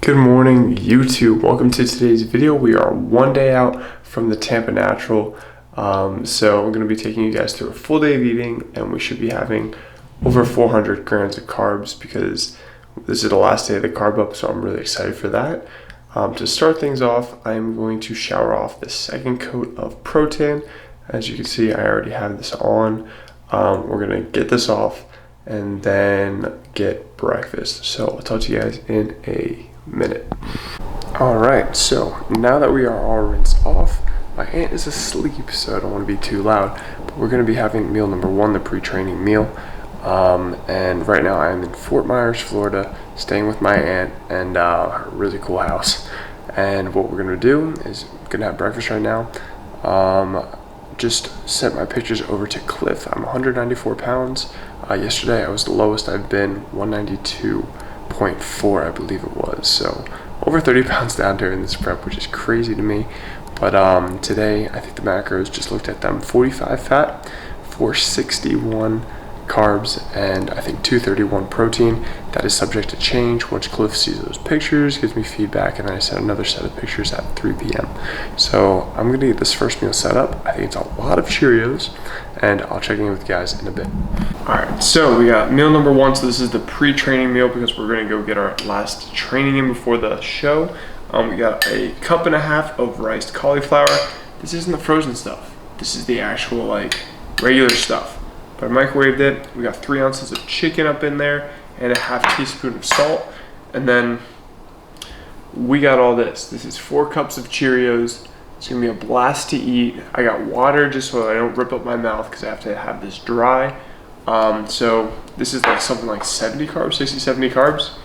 Good morning, YouTube. Welcome to today's video. We are one day out from the Tampa Natural. So I'm going to be taking you guys through a full day of eating, and we should be having over 400 grams of carbs because this is the last day of the carb up, so I'm really excited for that. To start things off, I'm going to shower off the second coat of protein. As you can see, I already have this on. We're going to get this off and then get breakfast. So I'll talk to you guys in a minute. All right, so now that we are all rinsed off, my aunt is asleep, so I don't want to be too loud, but we're going to be having meal number one, the pre-training meal. And right now I'm in Fort Myers, Florida, staying with my aunt and her really cool house. And what we're going to do is going to have breakfast right now. Just sent my pictures over to Cliff. I'm 194 pounds. Yesterday I was the lowest I've been, 192.4 I believe it was. So over 30 pounds down during this prep, which is crazy to me. But today I think the macros, just looked at them, 45 fat, 461 carbs, and I think 231 protein. That is subject to change once Cliff sees those pictures, gives me feedback, and then I sent another set of pictures at 3 p.m. So I'm gonna get this first meal set up. I think it's a lot of Cheerios, and I'll check in with you guys in a bit. All right, so we got meal number one. So this is the pre-training meal because we're gonna go get our last training in before the show. We got a cup and a half of riced cauliflower. This isn't the frozen stuff. This is the actual like regular stuff. But I microwaved it. We got 3 ounces of chicken up in there and a half teaspoon of salt. And then we got all this. This is 4 cups of Cheerios. It's gonna be a blast to eat. I got water just so I don't rip up my mouth because I have to have this dry. So this is like something like 70 carbs, 60, 70 carbs.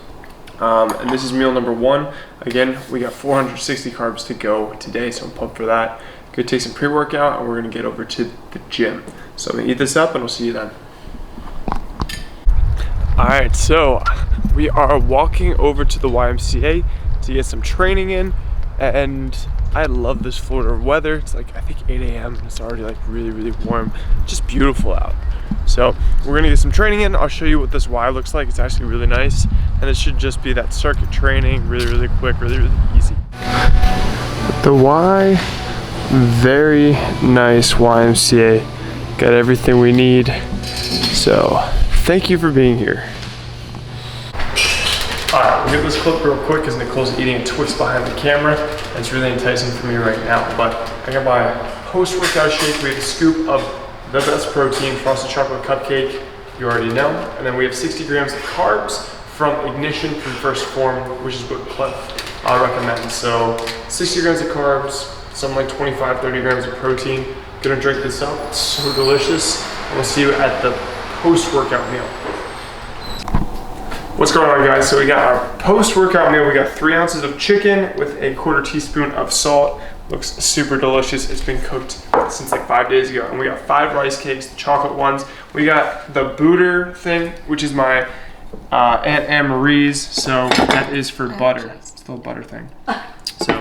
And this is meal number one. Again, we got 460 carbs to go today, so I'm pumped for that. Gonna take some pre-workout and we're gonna get over to the gym. So I'm gonna eat this up and we'll see you then. All right, so we are walking over to the YMCA to get some training in, and I love this Florida weather. It's like, I think 8 a.m. and it's already like really, really warm. Just beautiful out. So we're gonna get some training in. I'll show you what this Y looks like. It's actually really nice, and it should just be that circuit training, really, really quick, really, really easy. The Y, very nice YMCA. Got everything we need. So thank you for being here. All right, we'll get this clip real quick because Nicole's eating a Twix behind the camera. And it's really enticing for me right now. But I got my post-workout shake. We have a scoop of the best protein, Frosted Chocolate Cupcake, you already know. And then we have 60 grams of carbs from Ignition from First Form, which is what Cliff recommends. So 60 grams of carbs, something like 25, 30 grams of protein. Gonna drink this up, it's so delicious. And we'll see you at the post-workout meal. What's going on, guys? So we got our post-workout meal. We got 3 ounces of chicken with a 1/4 teaspoon of salt. Looks super delicious. It's been cooked since like 5 days ago. And we got 5 rice cakes, the chocolate ones. We got the booter thing, which is my Aunt Anne Marie's. So that is for butter. It's the little butter thing. So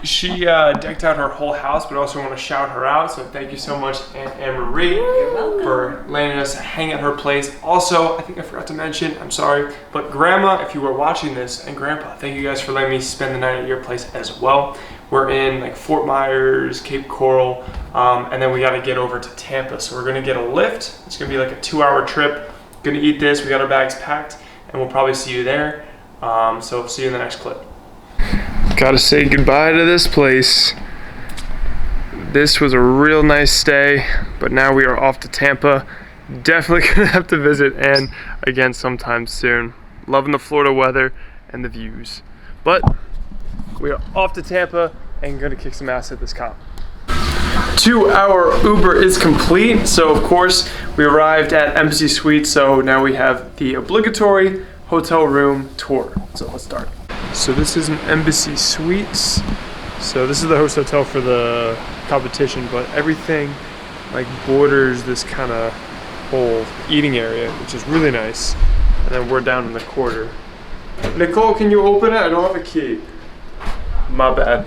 she decked out her whole house, but I also want to shout her out. So thank you so much, Aunt Anne Marie, for letting us hang at her place. Also, I think I forgot to mention, I'm sorry, but Grandma, if you were watching this, and Grandpa, thank you guys for letting me spend the night at your place as well. We're in like Fort Myers, Cape Coral, and then we got to get over to Tampa. So we're gonna get a lift. It's gonna be like a 2-hour trip. Gonna eat this. We got our bags packed, and we'll probably see you there. So see you in the next clip. Gotta say goodbye to this place. This was a real nice stay, but now we are off to Tampa. Definitely gonna have to visit Anne again sometime soon. Loving the Florida weather and the views. But we are off to Tampa and gonna kick some ass at this comp. 2-hour Uber is complete. So of course we arrived at Embassy Suites. So now we have the obligatory hotel room tour. So let's start. So this is an Embassy Suites. So this is the host hotel for the competition, but everything like borders this kind of whole eating area, which is really nice. And then we're down in the quarter. Nicole, can you open it? I don't have a key. My bad.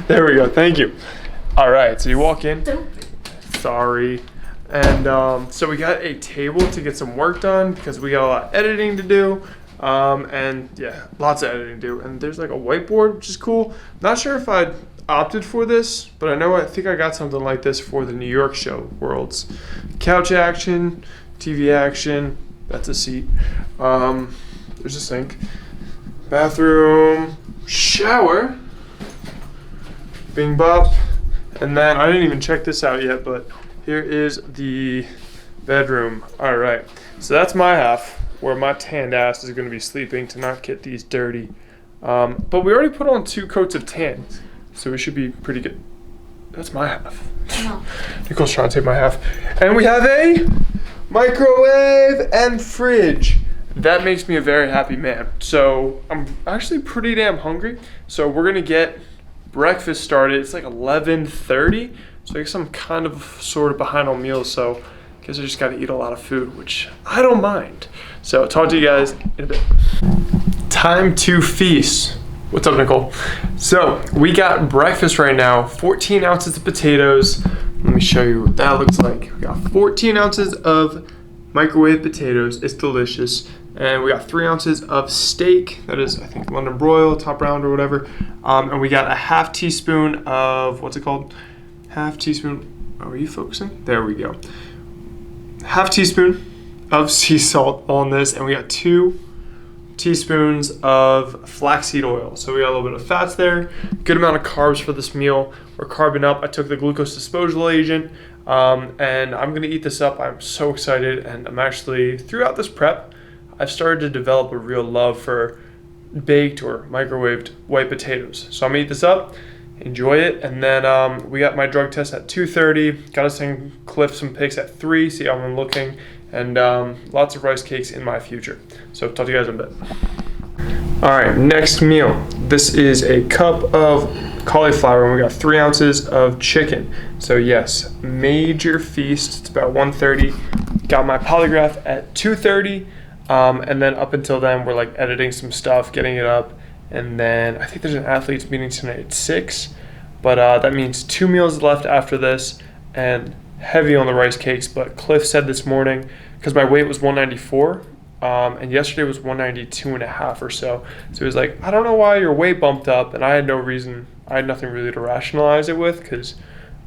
There we go, thank you. All right, so you walk in. Sorry. And so we got a table to get some work done because we got a lot of editing to do. And yeah, lots of editing to do. And there's like a whiteboard, which is cool. Not sure if I opted for this, but I think I got something like this for the New York show, Worlds. Couch action, TV action, that's a seat. There's a sink, bathroom, shower, bing bop, and then I didn't even check this out yet, but here is the bedroom. All right, so that's my half, where my tanned ass is going to be sleeping to not get these dirty. But we already put on 2 coats of tan, so we should be pretty good. That's my half. No. Nicole's trying to take my half. And we have a microwave and fridge. That makes me a very happy man. So I'm actually pretty damn hungry. So we're gonna get breakfast started. It's like 11:30. So I guess I'm kind of sort of behind on meals. So I guess I just gotta eat a lot of food, which I don't mind. So I'll talk to you guys in a bit. Time to feast. What's up, Nicole? So we got breakfast right now, 14 ounces of potatoes. Let me show you what that looks like. We got 14 ounces of microwave potatoes. It's delicious. And we got 3 ounces of steak. That is, I think, London broil, top round or whatever. And we got a half teaspoon of, what's it called? Half teaspoon, oh, are you focusing? There we go. Half teaspoon of sea salt on this. And we got 2 teaspoons of flaxseed oil. So we got a little bit of fats there. Good amount of carbs for this meal. We're carbing up. I took the glucose disposal agent, and I'm gonna eat this up. I'm so excited, and I'm actually, throughout this prep, I've started to develop a real love for baked or microwaved white potatoes. So I'm gonna eat this up, enjoy it, and then we got my drug test at 2:30. Gotta send Cliff some pics at 3, see how I'm looking, and lots of rice cakes in my future. So talk to you guys in a bit. All right, next meal. This is a cup of cauliflower, and we got 3 ounces of chicken. So yes, major feast. It's about 1:30. Got my polygraph at 2:30, and then up until then, we're like editing some stuff, getting it up, and then I think there's an athletes meeting tonight at 6, but that means 2 meals left after this, and heavy on the rice cakes. But Cliff said this morning, because my weight was 194, and yesterday was 192.5 or so. So he was like, I don't know why your weight bumped up, and I had no reason. I had nothing really to rationalize it with, because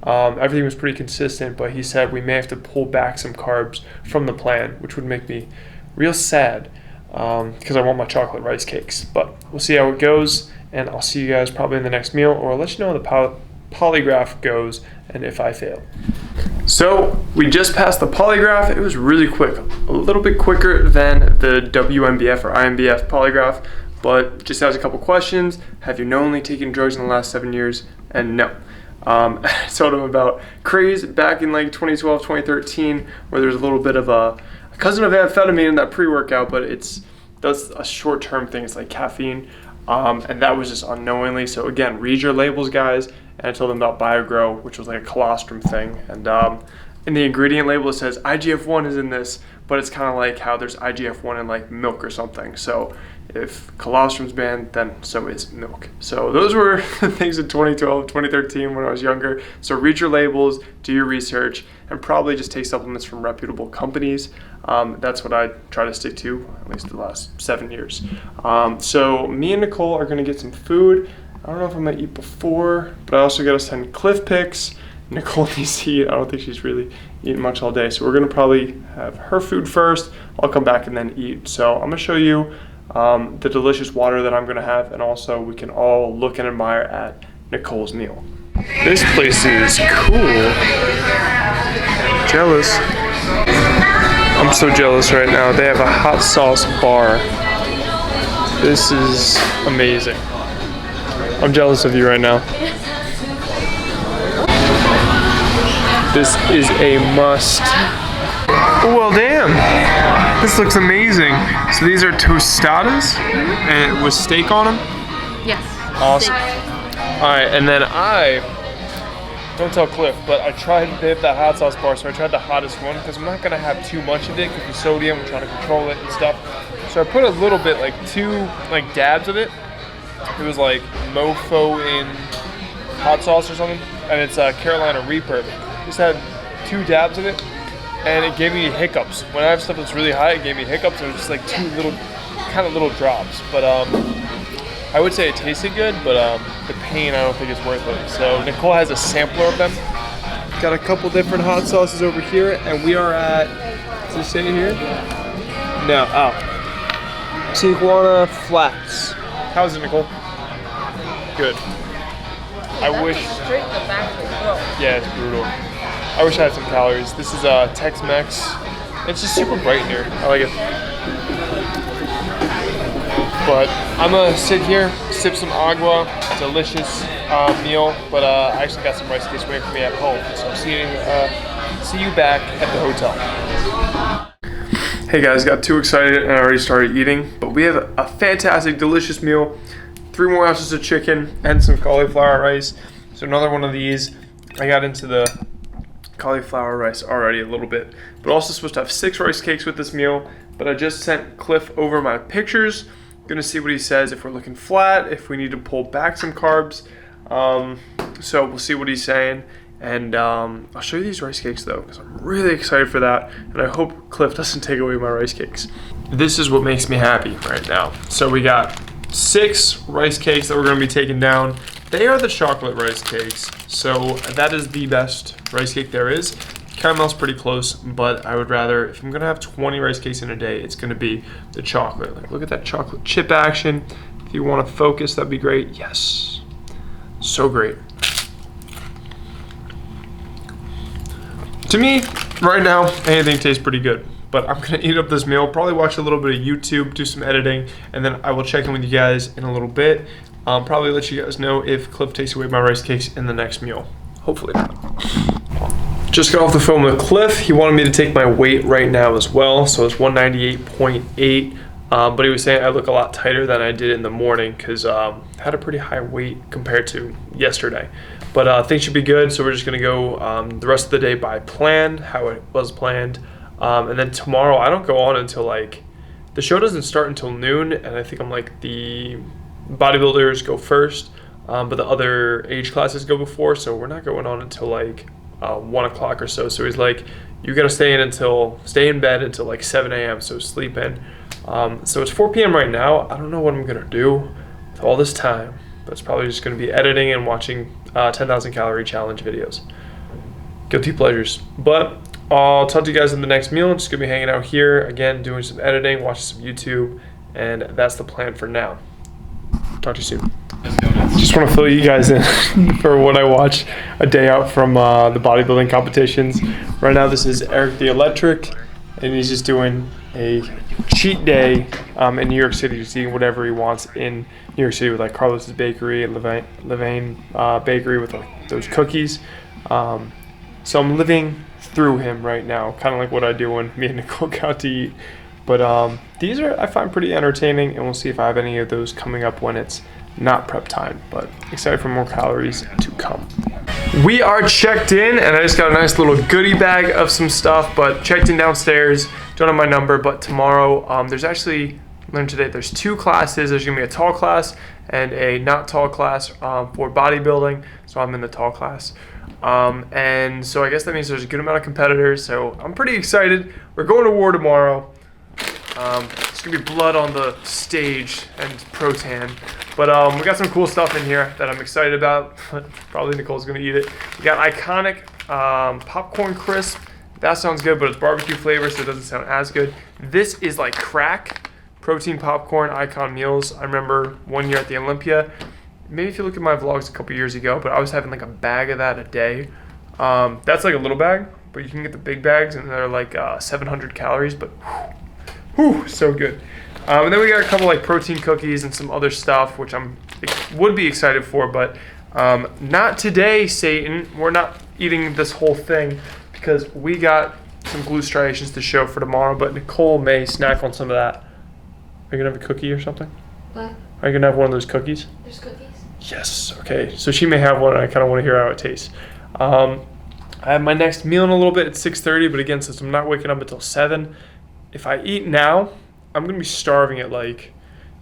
everything was pretty consistent. But he said we may have to pull back some carbs from the plan, which would make me real sad, because I want my chocolate rice cakes. But we'll see how it goes, and I'll see you guys probably in the next meal, or I'll let you know how the polygraph goes and if I fail. So we just passed the polygraph. It was really quick, a little bit quicker than the WMBF or IMBF polygraph, but just asked a couple questions. Have you knowingly taken drugs in the last 7 years? And no. I told him about craze back in like 2012, 2013, where there's a little bit of a cousin of amphetamine in that pre-workout, but that's a short-term thing. It's like caffeine, and that was just unknowingly. So again, read your labels, guys. And I told them about BioGrow, which was like a colostrum thing. And in the ingredient label, it says IGF-1 is in this, but it's kind of like how there's IGF-1 in like milk or something. So if colostrum's banned, then so is milk. So those were things in 2012, 2013 when I was younger. So read your labels, do your research, and probably just take supplements from reputable companies. That's what I try to stick to, at least the last 7 years. So me and Nicole are gonna get some food. I don't know if I'm gonna eat before, but I also gotta send Cliff pics. Nicole needs to eat. I don't think she's really eaten much all day. So we're gonna probably have her food first. I'll come back and then eat. So I'm gonna show you the delicious water that I'm gonna have, and also we can all look and admire at Nicole's meal. This place is cool. Jealous. I'm so jealous right now. They have a hot sauce bar. This is amazing. I'm jealous of you right now. This is a must. Oh, well, damn. This looks amazing. So these are tostadas and with steak on them? Yes. Awesome. All right, and then don't tell Cliff, but I tried, they have that hot sauce bar, so I tried the hottest one because I'm not gonna have too much of it because the sodium, we're trying to control it and stuff. So I put a little bit, like 2 dabs of it. It was like mofo in hot sauce or something, and it's Carolina Reaper. Just had 2 dabs of it, and it gave me hiccups. When I have stuff that's really high, it gave me hiccups. It was just like 2 little kind of little drops, but I would say it tasted good, but the pain I don't think is worth it. So Nicole has a sampler of them. Got a couple different hot sauces over here, and we are at, does it say here? No, Tijuana Flats. How's it, Nicole? Good. I wish. Straight in the back of the throat. Yeah, it's brutal. I wish I had some calories. This is Tex-Mex. It's just super bright in here. I like it. But I'm gonna sit here, sip some agua. Delicious meal. But I actually got some rice cakes waiting for me at home. So I'm see you back at the hotel. Hey guys, got too excited and I already started eating. But we have a fantastic, delicious meal. 3 more ounces of chicken and some cauliflower rice. So another one of these. I got into the cauliflower rice already a little bit, but also supposed to have 6 rice cakes with this meal. But I just sent Cliff over my pictures. Gonna see what he says, if we're looking flat, if we need to pull back some carbs. So we'll see what he's saying. And I'll show you these rice cakes though, because I'm really excited for that. And I hope Cliff doesn't take away my rice cakes. This is what makes me happy right now. So we got 6 rice cakes that we're gonna be taking down. They are the chocolate rice cakes. So that is the best rice cake there is. Caramel's pretty close, but I would rather, if I'm gonna have 20 rice cakes in a day, it's gonna be the chocolate. Like, look at that chocolate chip action. If you wanna focus, that'd be great. Yes, so great. To me, right now, anything tastes pretty good. But I'm gonna eat up this meal, probably watch a little bit of YouTube, do some editing, and then I will check in with you guys in a little bit. Probably let you guys know if Cliff takes away my rice cakes in the next meal. Hopefully not. Just got off the phone with Cliff. He wanted me to take my weight right now as well. So it's 198.8. But he was saying I look a lot tighter than I did in the morning because I had a pretty high weight compared to yesterday. But things should be good. So we're just going to go the rest of the day by plan, how it was planned. And then tomorrow, I don't go on until like, the show doesn't start until noon. And I think I'm like the bodybuilders go first. But the other age classes go before. So we're not going on until like 1 o'clock or so. So he's like, you gotta stay in bed until like 7 a.m. So sleep in. So it's 4 p.m. right now. I don't know what I'm gonna do with all this time, but it's probably just gonna be editing and watching 10,000 calorie challenge videos. Guilty pleasures. But I'll talk to you guys in the next meal. I'm just gonna be hanging out here again, doing some editing, watching some YouTube, and that's the plan for now. Talk to you soon. Just want to fill you guys in for what I watch a day out from the bodybuilding competitions. Right now, this is Eric the Electric, and he's just doing a cheat day in New York City, just eating whatever he wants in New York City with like Carlos's Bakery and Levain Bakery with like those cookies. So I'm living through him right now, kind of like what I do when me and Nicole go out to eat. But these are, I find, pretty entertaining, and we'll see if I have any of those coming up when it's not prep time, but excited for more calories to come. We are checked in, and I just got a nice little goodie bag of some stuff, but checked in downstairs. Don't have my number, but tomorrow, there's actually, learned today, there's 2 classes. There's gonna be a tall class and a not tall class for bodybuilding, so I'm in the tall class. And so I guess that means there's a good amount of competitors, so I'm pretty excited. We're going to war tomorrow. It's gonna be blood on the stage and protan, but we got some cool stuff in here that I'm excited about. Probably Nicole's gonna eat it. We got iconic popcorn crisp. That sounds good, but it's barbecue flavor, so it doesn't sound as good. This is like crack protein popcorn icon meals. I remember one year at the Olympia. Maybe if you look at my vlogs a couple years ago, but I was having like a bag of that a day. That's like a little bag, but you can get the big bags, and they're like 700 calories, but whew, so good. And then we got a couple like protein cookies and some other stuff, which would be excited for, but not today, Satan. We're not eating this whole thing because we got some glue striations to show for tomorrow, but Nicole may snack on some of that. Are you gonna have a cookie or something? What? Are you gonna have one of those cookies? There's cookies? Yes, okay. So she may have one, and I kind of want to hear how it tastes. I have my next meal in a little bit at 6:30, but again, since I'm not waking up until 7, if I eat now, I'm going to be starving at like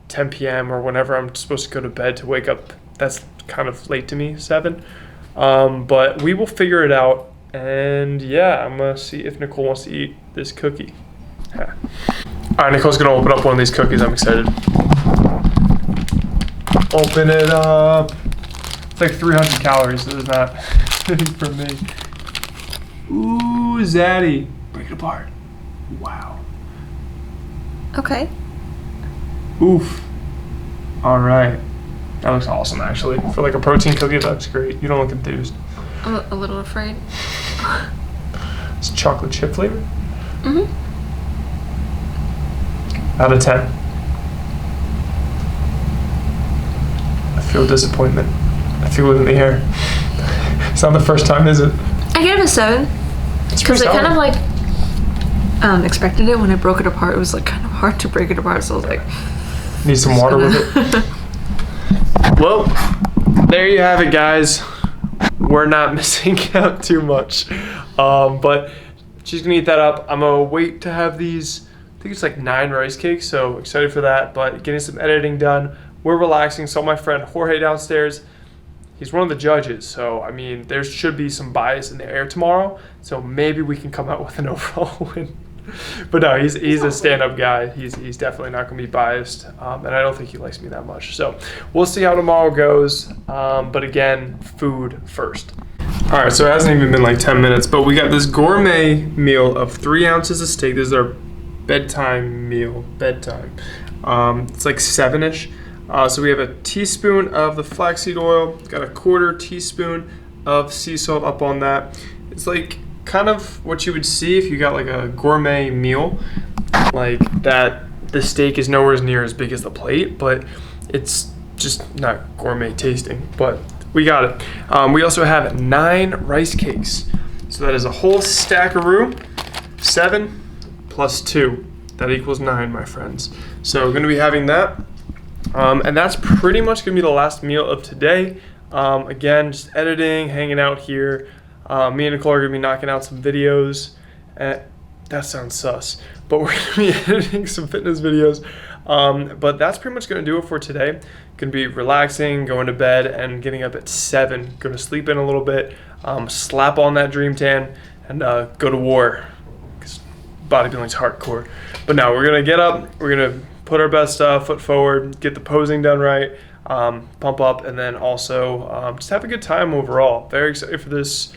10 p.m. or whenever I'm supposed to go to bed to wake up. That's kind of late to me, 7. But we will figure it out. And yeah, I'm going to see if Nicole wants to eat this cookie. All right, Nicole's gonna open up one of these cookies. I'm excited. Open it up. It's like 300 calories, so it's not fitting for me. Ooh, Zaddy. Break it apart. Wow. Okay. Oof. All right. That looks awesome, actually. For like a protein cookie, that looks great. You don't look enthused. I'm a little afraid. It's chocolate chip flavor? Mm-hmm. Out of 10. I feel disappointment. I feel it in the air. It's not the first time, is it? I gave it a 7. Because I kind of like expected it when I broke it apart. It was like kind of hard to break it apart, so I was like... Need some water with it? Well, there you have it, guys. We're not missing out too much. But she's gonna eat that up. I'm gonna wait to have these, I think it's like 9 rice cakes, so excited for that. But getting some editing done. We're relaxing. Saw my friend Jorge downstairs. He's one of the judges, so I mean, there should be some bias in the air tomorrow. So maybe we can come out with an overall win. But no, he's a stand-up guy. He's definitely not going to be biased, and I don't think he likes me that much. So we'll see how tomorrow goes. But again, food first. All right, so it hasn't even been like 10 minutes, but we got this gourmet meal of 3 ounces of steak. This is our bedtime meal. Bedtime. It's like 7-ish. So we have a teaspoon of the flaxseed oil. Got a 1/4 teaspoon of sea salt up on that. It's like kind of what you would see if you got like a gourmet meal, like that. The steak is nowhere near as big as the plate, but it's just not gourmet tasting, but we got it. We also have 9 rice cakes, so that is a whole stackaroo. 7 plus 2, that equals 9, my friends. So we're gonna be having that, and that's pretty much gonna be the last meal of today. Again, just editing, hanging out here. Me and Nicole are going to be knocking out some videos. That sounds sus. But we're going to be editing some fitness videos. But that's pretty much going to do it for today. Going to be relaxing, going to bed, and getting up at 7. Going to sleep in a little bit, slap on that dream tan, and go to war. Because bodybuilding's hardcore. But no, we're going to get up. We're going to put our best foot forward, get the posing done right, pump up, and then also just have a good time overall. Very excited for this.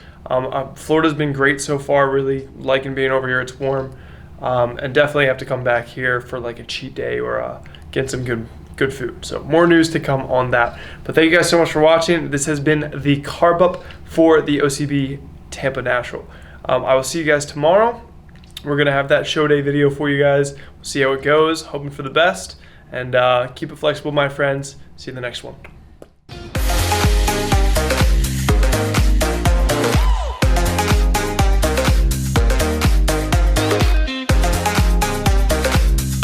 Florida's been great so far, really liking being over here. It's warm, and definitely have to come back here for like a cheat day or get some good food. So more news to come on that. But thank you guys so much for watching. This has been the carb up for the OCB Tampa Natural. I will see you guys tomorrow. We're going to have that show day video for you guys. We'll see how it goes, hoping for the best, and keep it flexible, my friends. See you in the next one.